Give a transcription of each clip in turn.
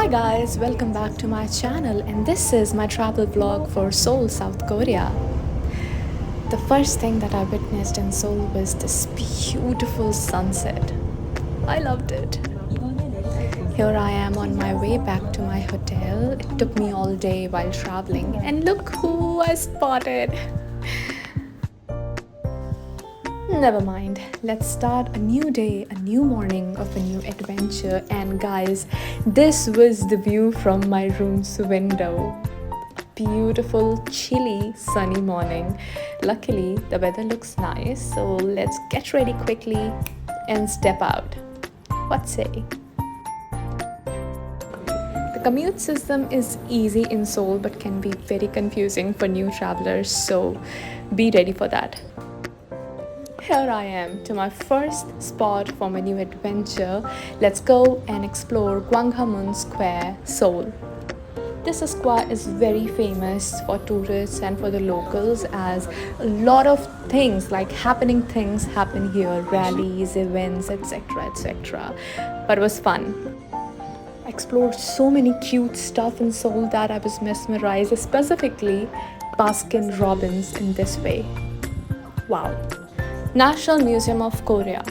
Hi guys, welcome back to my channel, and this is my travel vlog for Seoul, South Korea. The first thing that I witnessed in Seoul was this beautiful sunset. I loved it. Here I am on my way back to my hotel. It took me all day while traveling, and look who I spotted. Never mind, let's start a new day, a new morning of a new adventure. And guys, this was the view from my room's window. Beautiful, chilly, sunny morning. Luckily, the weather looks nice, so let's get ready quickly and step out. What say? The commute system is easy in Seoul but can be very confusing for new travelers, so be ready for that. Here I am to my first spot for my new adventure. Let's go and explore Gwanghamun Square, Seoul. This square is very famous for tourists and for the locals, as a lot of things like happening things happen here, rallies, events, etc, etc. But it was fun. I explored so many cute stuff in Seoul that I was mesmerized, specifically Baskin Robbins in this way. Wow. National Museum of Korea,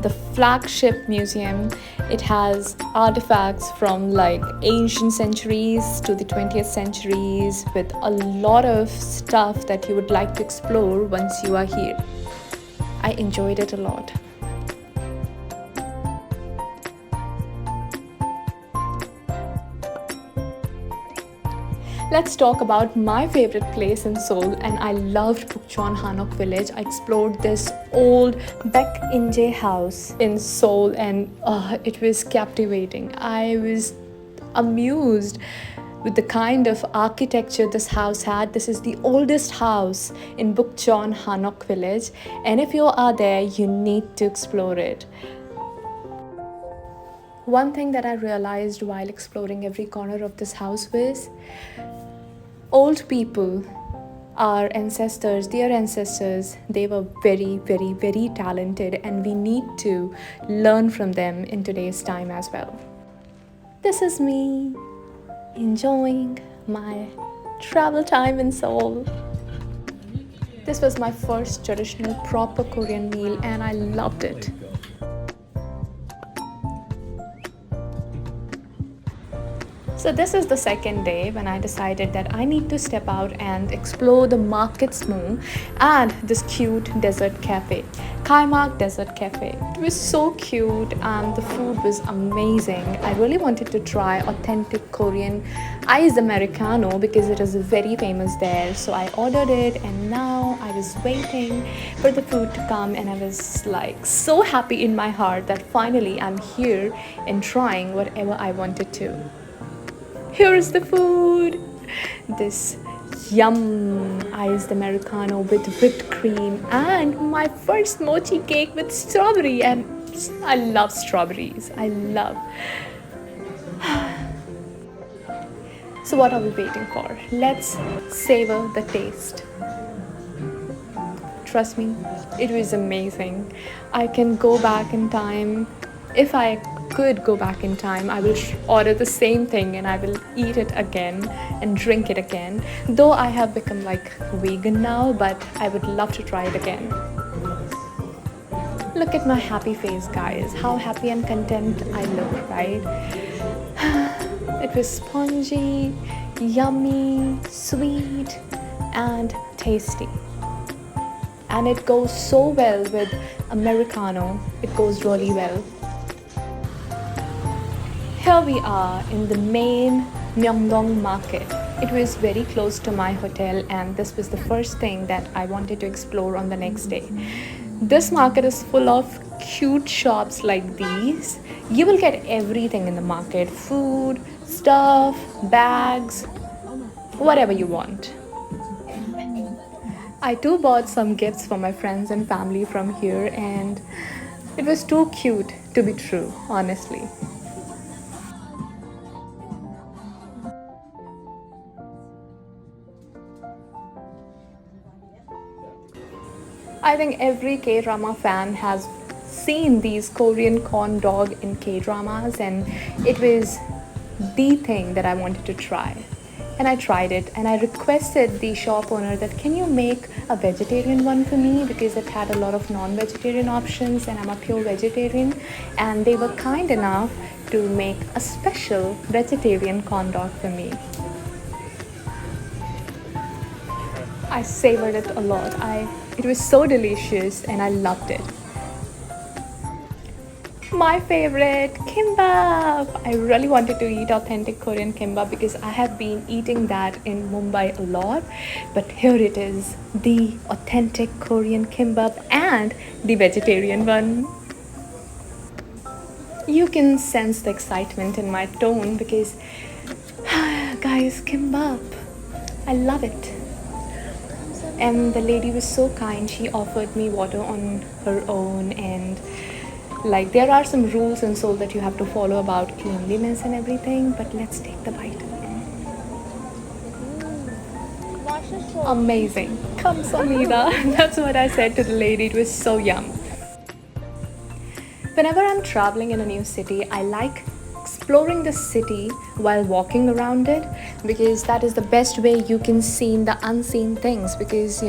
the flagship museum. It has artifacts from like ancient centuries to the 20th centuries, with a lot of stuff that you would like to explore once you are here. I enjoyed it a lot. Let's talk about my favorite place in Seoul, and I loved Bukchon Hanok village. I explored this old Baek Inje house in Seoul, and it was captivating. I was amused with the kind of architecture this house had. This is the oldest house in Bukchon Hanok village, and if you are there, you need to explore it. One thing that I realized while exploring every corner of this house was old people, our ancestors, their ancestors, they were very, very, very talented, and we need to learn from them in today's time as well. This is me enjoying my travel time in Seoul. This was my first traditional proper Korean meal, and I loved it. So this is the second day when I decided that I need to step out and explore the markets more and this cute desert cafe, Kaimak Desert Cafe. It was so cute and the food was amazing. I really wanted to try authentic Korean iced Americano because it is very famous there. So I ordered it, and now I was waiting for the food to come, and I was like so happy in my heart that finally I'm here and trying whatever I wanted to. Here is the food. This yum iced Americano with whipped cream, and my first mochi cake with strawberry, and I love strawberries. I love. So what are we waiting for? Let's savor the taste. Trust me, it was amazing. I can go back in time. If I could go back in time, I will order the same thing and I will eat it again and drink it again. Though I have become like vegan now, but I would love to try it again. Look at my happy face, guys. How happy and content I look, right? It was spongy, yummy, sweet, and tasty. And it goes so well with Americano. It goes really well. Here we are in the main Myeongdong market. It was very close to my hotel, and this was the first thing that I wanted to explore on the next day. This market is full of cute shops like these. You will get everything in the market: food, stuff, bags, whatever you want. I too bought some gifts for my friends and family from here, and it was too cute to be true, honestly. I think every K-drama fan has seen these Korean corn dog in K-dramas, and it was the thing that I wanted to try. And I tried it and I requested the shop owner that can you make a vegetarian one for me because it had a lot of non-vegetarian options and I'm a pure vegetarian, and they were kind enough to make a special vegetarian corn dog for me. I savored it a lot. It was so delicious and I loved it. My favorite, kimbap. I really wanted to eat authentic Korean kimbap because I have been eating that in Mumbai a lot. But here it is, the authentic Korean kimbap and the vegetarian one. You can sense the excitement in my tone because, guys, kimbap. I love it. And the lady was so kind. She offered me water on her own, and like there are some rules in Seoul that you have to follow about cleanliness and everything, but let's take the bite. Amazing. Kamsahamnida. That's what I said to the lady. It was so yum. Whenever I'm traveling in a new city, I like exploring the city while walking around it because that is the best way you can see the unseen things, because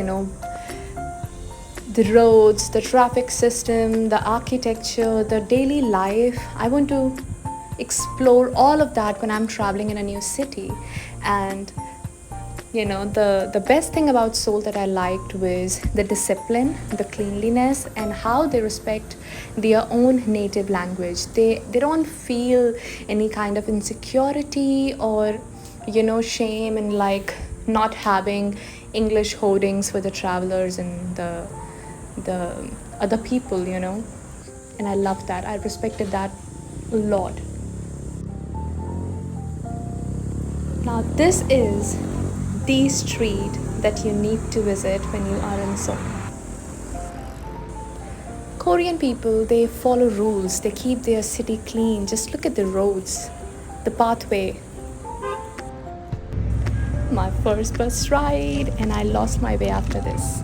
the roads, the traffic system, the architecture, the daily life. I want to explore all of that when I'm traveling in a new city. And the best thing about Seoul that I liked was the discipline, the cleanliness, and how they respect their own native language. They don't feel any kind of insecurity or shame in like not having English hoardings for the travelers and the other people, and I loved that. I respected that a lot. Now this is the street that you need to visit when you are in Seoul. Korean people, they follow rules, they keep their city clean. Just look at the roads, the pathway. My first bus ride, and I lost my way after this.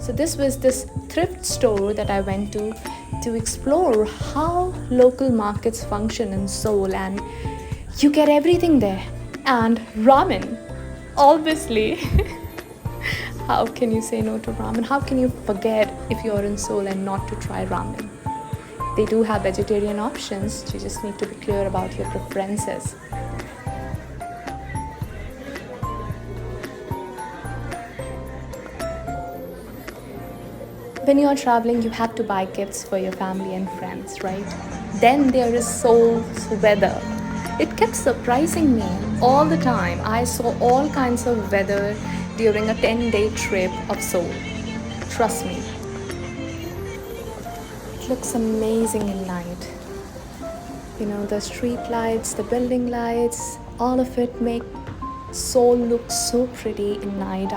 So this was this thrift store that I went to explore how local markets function in Seoul, and you get everything there. And ramen, obviously. How can you say no to ramen? How can you forget if you're in Seoul and not to try ramen? They do have vegetarian options. You just need to be clear about your preferences. When you're traveling, you have to buy gifts for your family and friends, right? Then there is Seoul's weather. It kept surprising me all the time. I saw all kinds of weather during a 10-day trip of Seoul. Trust me. It looks amazing at night. The street lights, the building lights, all of it make Seoul look so pretty at night.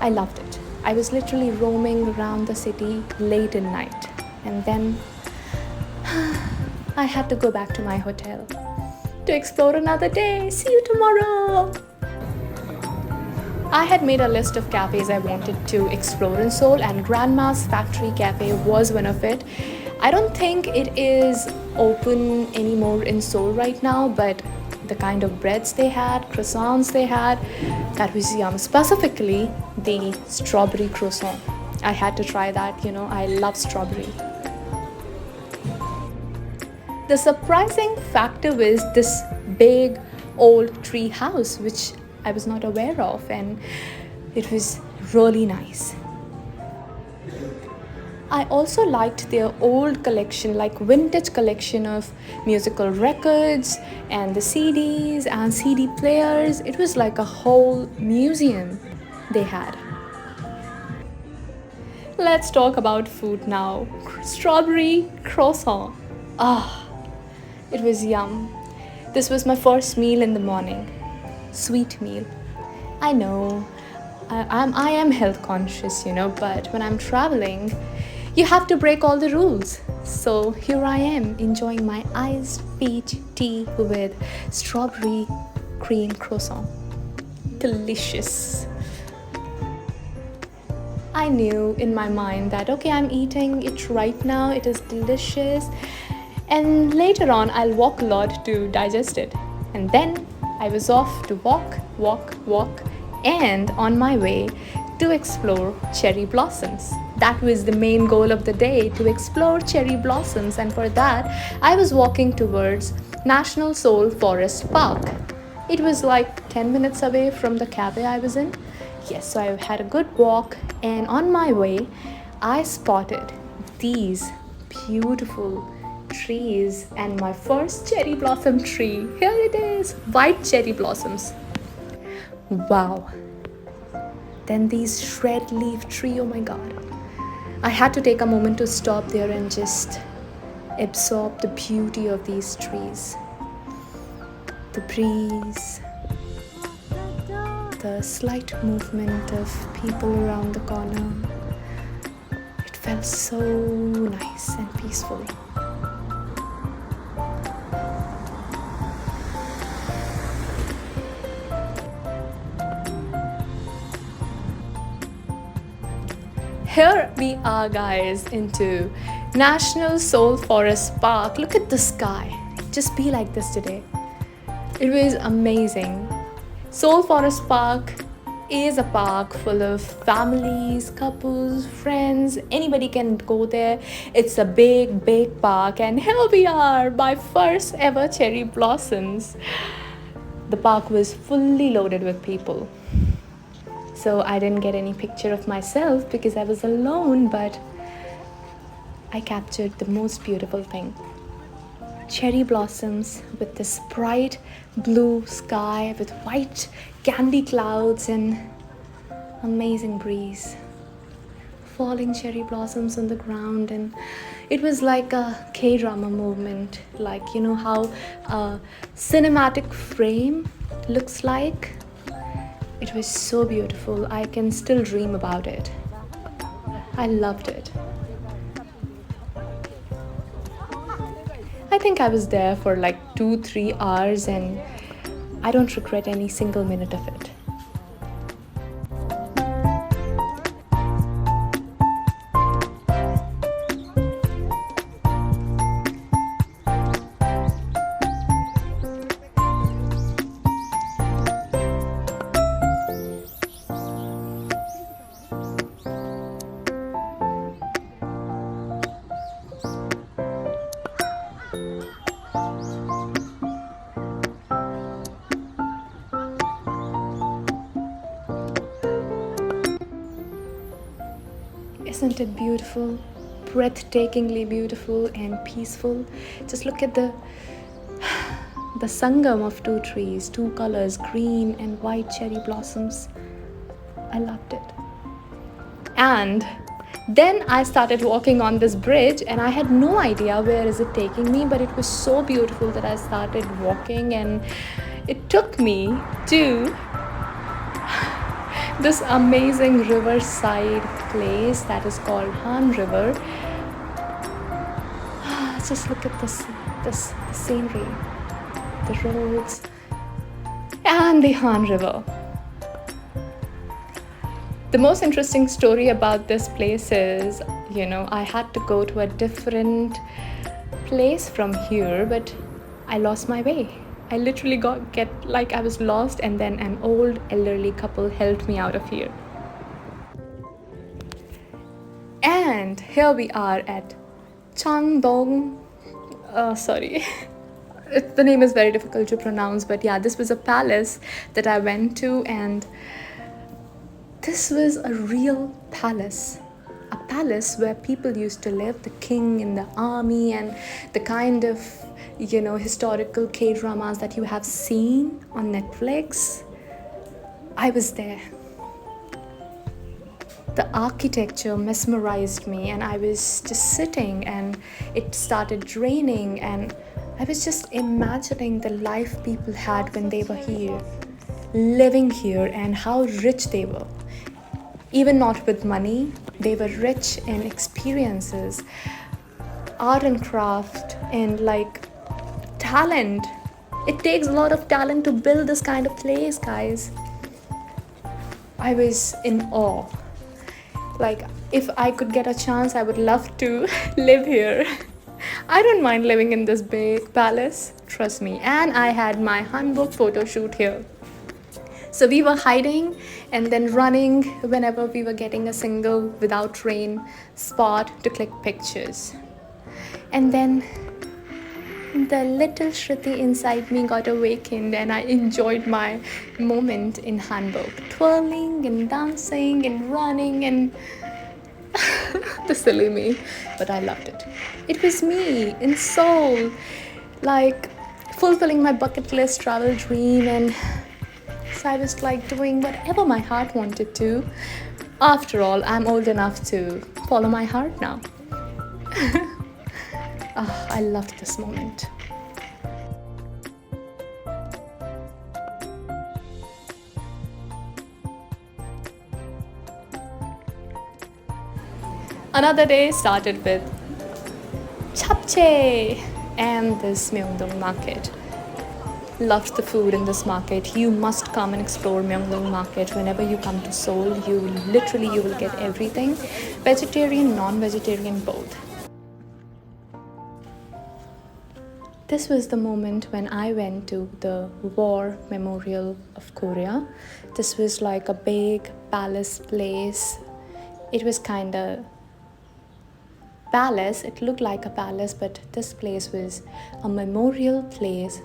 I loved it. I was literally roaming around the city late at night, and then I had to go back to my hotel to explore another day. See you tomorrow. I had made a list of cafes I wanted to explore in Seoul, and Grandma's Factory Cafe was one of it. I don't think it is open anymore in Seoul right now, but the kind of breads they had, croissants they had, that was yum. Specifically, the strawberry croissant. I had to try that, I love strawberry. The surprising factor was this big old tree house, which I was not aware of, and it was really nice. I also liked their old collection, like vintage collection of musical records and the CDs and CD players. It was like a whole museum they had. Let's talk about food now. Strawberry croissant. It was yum. This was my first meal in the morning. Sweet meal. I know, I am health conscious, but when I'm traveling, you have to break all the rules. So here I am enjoying my iced peach tea with strawberry cream croissant. Delicious. I knew in my mind that okay, I'm eating it right now, it is delicious, And later on, I'll walk a lot to digest it. And then I was off to walk, and on my way to explore cherry blossoms. That was the main goal of the day, to explore cherry blossoms, and for that, I was walking towards National Seoul Forest Park. It was like 10 minutes away from the cafe I was in. Yes, so I had a good walk, and on my way, I spotted these beautiful trees and my first cherry blossom tree. Here it is, white cherry blossoms. Wow. Then these shred leaf tree, oh my god. I had to take a moment to stop there and just absorb the beauty of these trees. The breeze, the slight movement of people around the corner. It felt so nice and peaceful. Here we are, guys, into National Seoul Forest Park. Look at the sky. Just be like this today. It was amazing. Seoul Forest Park is a park full of families, couples, friends. Anybody can go there. It's a big park, and here we are, my first ever cherry blossoms. The park was fully loaded with people. So I didn't get any picture of myself because I was alone, but I captured the most beautiful thing. Cherry blossoms with this bright blue sky with white candy clouds and amazing breeze. Falling cherry blossoms on the ground, and it was like a K-drama movement, like you know how a cinematic frame looks like. It was so beautiful. I can still dream about it. I loved it. I think I was there for like 2-3 hours, and I don't regret any single minute of it. Isn't it beautiful? Breathtakingly beautiful and peaceful. Just look at the sangam of two trees, two colors, green and white cherry blossoms. I loved it. And then I started walking on this bridge, and I had no idea where is it taking me, but it was so beautiful that I started walking, and it took me to this amazing riverside place that is called Han River. Just look at this the scenery, the roads, and the Han River. The most interesting story about this place is, I had to go to a different place from here, but I lost my way. I literally I was lost, and then an old elderly couple helped me out of here. And here we are at Changdong. Sorry. The name is very difficult to pronounce, but yeah, this was a palace that I went to, and this was a real palace. A palace where people used to live, the king and the army, and the kind of historical K-dramas that you have seen on Netflix. I was there. The architecture mesmerized me, and I was just sitting, and it started raining, and I was just imagining the life people had when they were here, living here, and how rich they were. Even not with money, they were rich in experiences, art and craft, and talent. It takes a lot of talent to build this kind of place, guys. I was in awe. If I could get a chance, I would love to live here. I don't mind living in this big palace, trust me. And I had my Hanbok photo shoot here. So we were hiding and then running whenever we were getting a single without rain spot to click pictures. And then the little Shruti inside me got awakened and I enjoyed my moment in Hanbok, twirling and dancing and running and the silly me, but I loved it. It was me in Seoul, like fulfilling my bucket list travel dream, and so I was like doing whatever my heart wanted to. After all, I'm old enough to follow my heart now. Oh, I loved this moment. Another day started with japchae and this Myeongdong market. Loved the food in this market. You must come and explore Myeongdong market whenever you come to Seoul. You will get everything, vegetarian, non-vegetarian, both. This was the moment when I went to the War Memorial of Korea. This was like a big palace place. It was kind of palace. It looked like a palace, but this place was a memorial place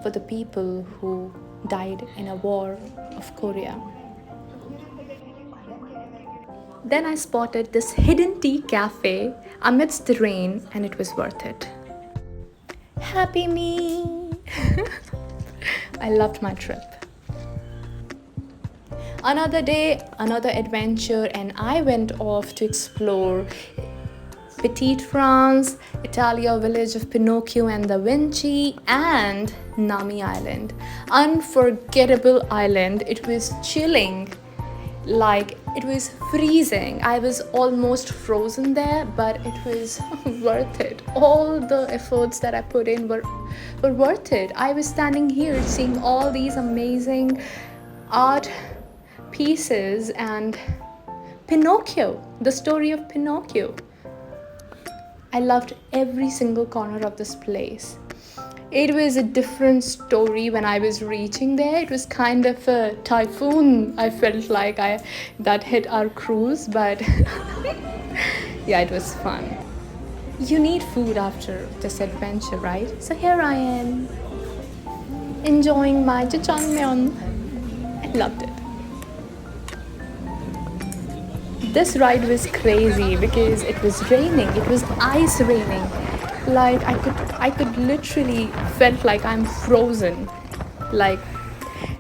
for the people who died in a war of Korea. Then I spotted this hidden tea cafe amidst the rain, and it was worth it. Happy me! I loved my trip. Another day, another adventure, and I went off to explore Petite France, Italia village of Pinocchio and Da Vinci, and Nami Island. Unforgettable island. It was chilling, like it was freezing. I was almost frozen there, but it was worth it. All the efforts that I put in were worth it. I was standing here seeing all these amazing art pieces and Pinocchio, the story of Pinocchio. I loved every single corner of this place. It was a different story when I was reaching there. It was kind of a typhoon, I felt like that hit our cruise, but yeah, it was fun. You need food after this adventure, right? So here I am, enjoying my jjajangmyeon. I loved it. This ride was crazy because it was raining. It was ice raining. Like I could literally felt like I'm frozen. Like,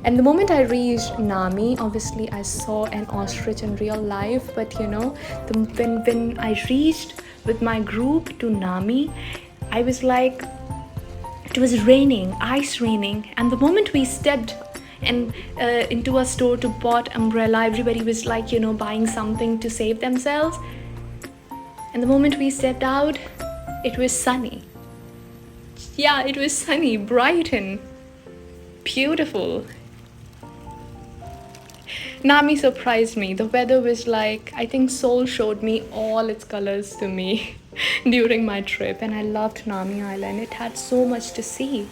and the moment I reached Nami, obviously I saw an ostrich in real life. But you know, when I reached with my group to Nami, I was like, it was raining, ice raining, and the moment we stepped and into a store to bought umbrella, everybody was like, you know, buying something to save themselves. And the moment we stepped out, it was sunny. Yeah, it was sunny, bright and beautiful. Nami surprised me. The weather was like, I think Seoul showed me all its colors to me during my trip, and I loved Nami Island. It had so much to see.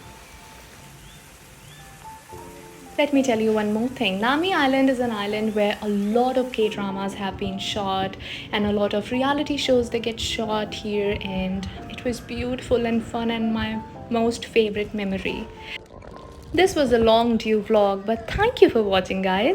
Let me tell you one more thing. Nami Island is an island where a lot of K-dramas have been shot, and a lot of reality shows they get shot here, and it was beautiful and fun and my most favorite memory. This was a long due vlog, but thank you for watching, guys.